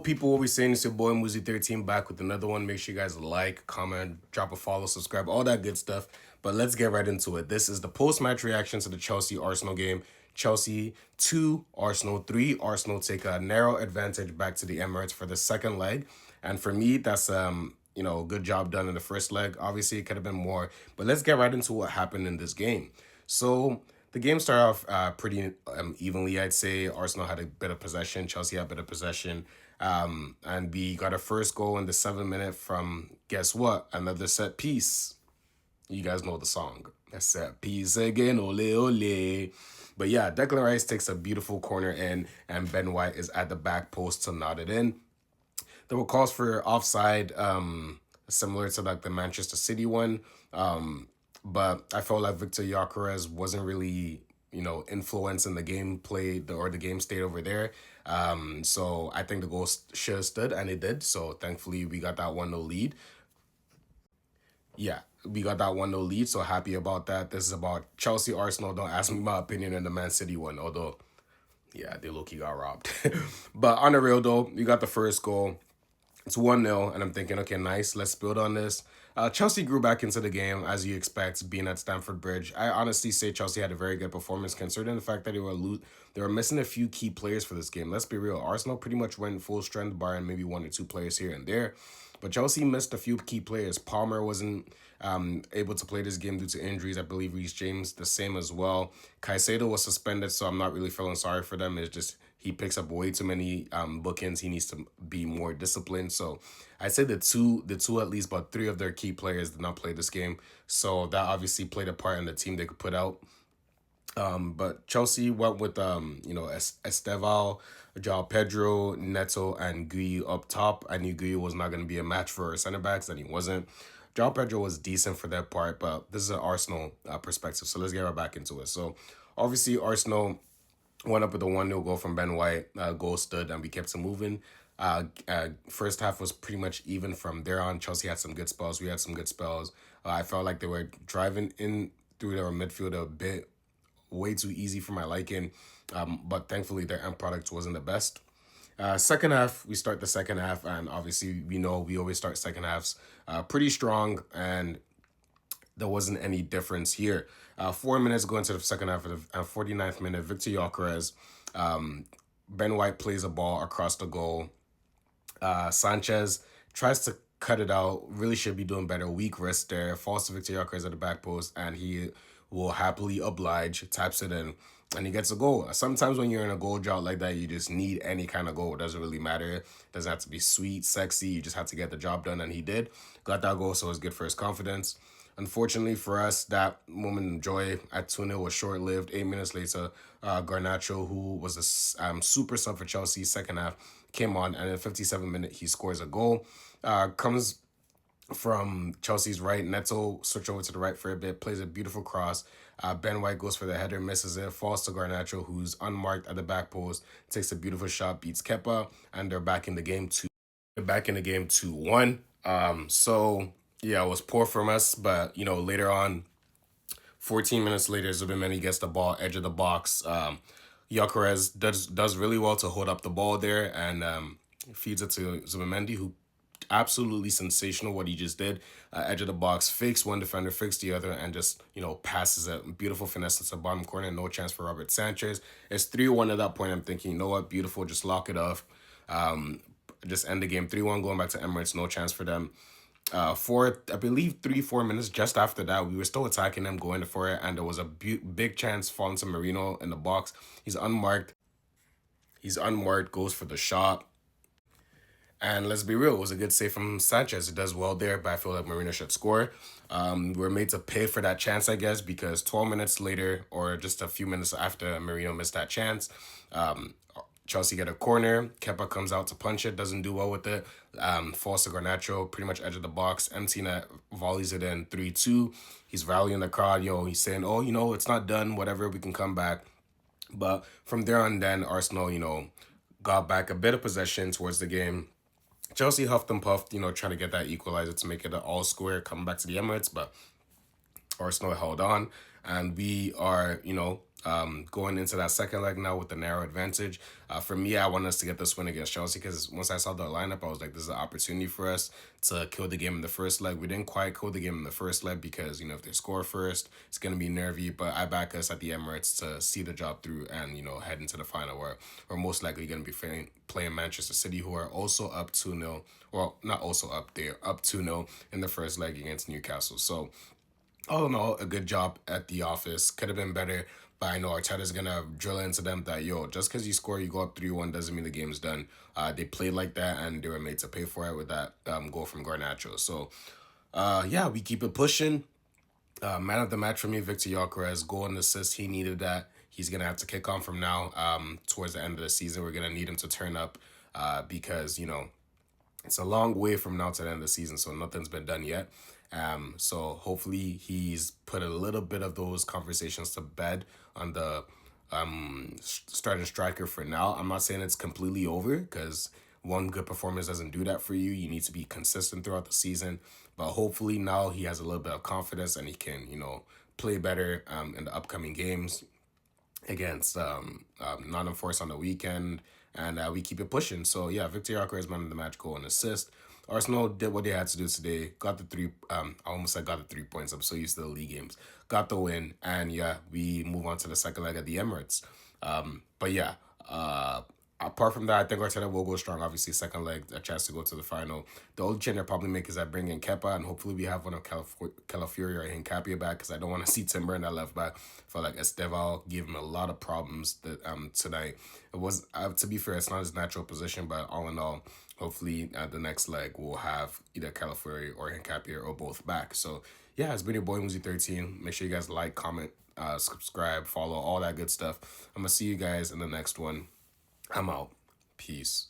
people, what we saying? It's your boy Muzi13 back with another one. Make sure you guys like, comment, drop a follow, subscribe, all that good stuff. But let's get right into it. This is the post-match reaction to the Chelsea-Arsenal game. Chelsea 2, Arsenal 3. Arsenal take a narrow advantage back to the Emirates for the second leg. And for me, that's good job done in the first leg. Obviously, it could have been more. But let's get right into what happened in this game. So the game started off pretty evenly, I'd say. Arsenal had a bit of possession. Chelsea had a bit of possession. And we got a first goal in the 7th minute from, guess what? Another set piece. You guys know the song. A set piece again, ole ole. But yeah, Declan Rice takes a beautiful corner in, and Ben White is at the back post to nod it in. There were calls for offside, similar to like the Manchester City one. But I felt like Victor Gyokeres wasn't really, influencing the game played or the game state over there. So I think the goal should have stood, and it did. So thankfully we got that 1-0 lead. Yeah, we got that 1-0 lead. So happy about that. This is about Chelsea Arsenal. Don't ask me my opinion in the Man City one, although yeah, they low-key got robbed. But on the real though, we got the first goal. It's 1-0, and I'm thinking, okay, nice, let's build on this. Chelsea grew back into the game, as you expect, being at Stamford Bridge. I honestly say Chelsea had a very good performance, considering the fact that they were missing a few key players for this game. Let's be real, Arsenal pretty much went full strength, barring maybe one or two players here and there. But Chelsea missed a few key players. Palmer wasn't able to play this game due to injuries. I believe Reece James the same as well. Caicedo was suspended, so I'm not really feeling sorry for them. It's just he picks up way too many bookends. He needs to be more disciplined. So I say the two at least, but three of their key players did not play this game. So that obviously played a part in the team they could put out. But Chelsea went with Esteval, João Pedro, Neto, and Gui up top. I knew Gui was not going to be a match for center backs, and he wasn't. João Pedro was decent for that part, but this is an Arsenal perspective, so let's get right back into it. So obviously Arsenal went up with a 1-0 goal from Ben White. Goal stood, and we kept it moving. First half was pretty much even from there on. Chelsea had some good spells. We had some good spells. I felt like they were driving in through their midfield a bit way too easy for my liking. But thankfully their end product wasn't the best. Second half, we start the second half, and obviously we know we always start second halves pretty strong, and there wasn't any difference here. 4 minutes go into the second half of the 49th minute, Victor Gyokeres, Ben White plays a ball across the goal. Sanchez tries to cut it out, really should be doing better. Weak wrist there, falls to Victor Gyokeres at the back post, and he will happily oblige, taps it in, and he gets a goal. Sometimes when you're in a goal drought like that, you just need any kind of goal. It doesn't really matter. It doesn't have to be sweet, sexy. You just have to get the job done, and he did. Got that goal, so it's good for his confidence. Unfortunately for us, that moment of joy at 2-0 was short-lived. 8 minutes later, Garnacho, who was a super sub for Chelsea second half, came on, and in the 57th minute, he scores a goal. Comes from Chelsea's right. Neto switch over to the right for a bit, plays a beautiful cross. Ben White goes for the header, misses it, falls to Garnacho, who's unmarked at the back post, takes a beautiful shot, beats Kepa, and they're back in the game 2-1. So yeah, it was poor from us, but later on, 14 minutes later, Zubimendi gets the ball, edge of the box. Gyokeres does really well to hold up the ball there, and feeds it to Zubimendi, who absolutely sensational what he just did. Edge of the box, fakes one defender, fakes the other, and just passes a beautiful finesse into the bottom corner. No chance for Robert Sanchez. It's 3-1 at that point. I'm thinking, you know what, beautiful, just lock it off. Just end the game 3-1, going back to Emirates. No chance for them. For I believe 3-4 minutes just after that, we were still attacking them, going for it, and there was a big chance falling to Marino in the box. He's unmarked, goes for the shot. And let's be real, it was a good save from Sanchez. It does well there, but I feel like Marino should score. We're made to pay for that chance, I guess, because 12 minutes later, or just a few minutes after Marino missed that chance, Chelsea get a corner. Kepa comes out to punch it, doesn't do well with it. Falls to Garnacho, pretty much edge of the box. Empty net, volleys it in 3-2. He's rallying the crowd. He's saying, oh, it's not done, whatever, we can come back. But from there on then, Arsenal, got back a bit of possession towards the game. Chelsea huffed and puffed, trying to get that equalizer to make it an all-square, coming back to the Emirates, but Arsenal held on, and we are, going into that second leg now with the narrow advantage. For me, I want us to get this win against Chelsea because once I saw the lineup, I was like, this is an opportunity for us to kill the game in the first leg. We didn't quite kill the game in the first leg because, if they score first, it's going to be nervy. But I back us at the Emirates to see the job through and, head into the final where we're most likely going to be playing Manchester City, who are also up 2-0. Well, not also up, they're up 2-0 in the first leg against Newcastle. So, all in all, a good job at the office. Could have been better, but I know Arteta's gonna drill into them that just because you score, you go up 3-1 doesn't mean the game's done. They played like that, and they were made to pay for it with that goal from Garnacho. So, yeah, we keep it pushing. Man of the match for me, Victor Gyokeres, goal and assist. He needed that. He's gonna have to kick on from now. Towards the end of the season, we're gonna need him to turn up, because it's a long way from now to the end of the season, so nothing's been done yet. So hopefully he's put a little bit of those conversations to bed on the starting striker for now. I'm not saying it's completely over because one good performance doesn't do that for you. You need to be consistent throughout the season. But hopefully now he has a little bit of confidence and he can, play better in the upcoming games against Nottingham Forest on the weekend, and we keep it pushing. So yeah, Victor Gyokeres man of the match, goal and assist. Arsenal did what they had to do today. Got the three. I almost said got the 3 points. I'm so used to the league games. Got the win, and yeah, we move on to the second leg at the Emirates. But yeah, apart from that, I think Arteta will go strong. Obviously, second leg, a chance to go to the final. The only change I probably make is I bring in Kepa, and hopefully we have one of Calafiori or Hincapie back because I don't want to see Timber in that left back. I feel like Estevao gave him a lot of problems that tonight. It was to be fair, it's not his natural position, but all in all, hopefully the next leg we'll have either Calafiori or Hincapie or both back. So yeah, it's been your boy Muzi13. Make sure you guys like, comment, subscribe, follow, all that good stuff. I'm gonna see you guys in the next one. I'm out. Peace.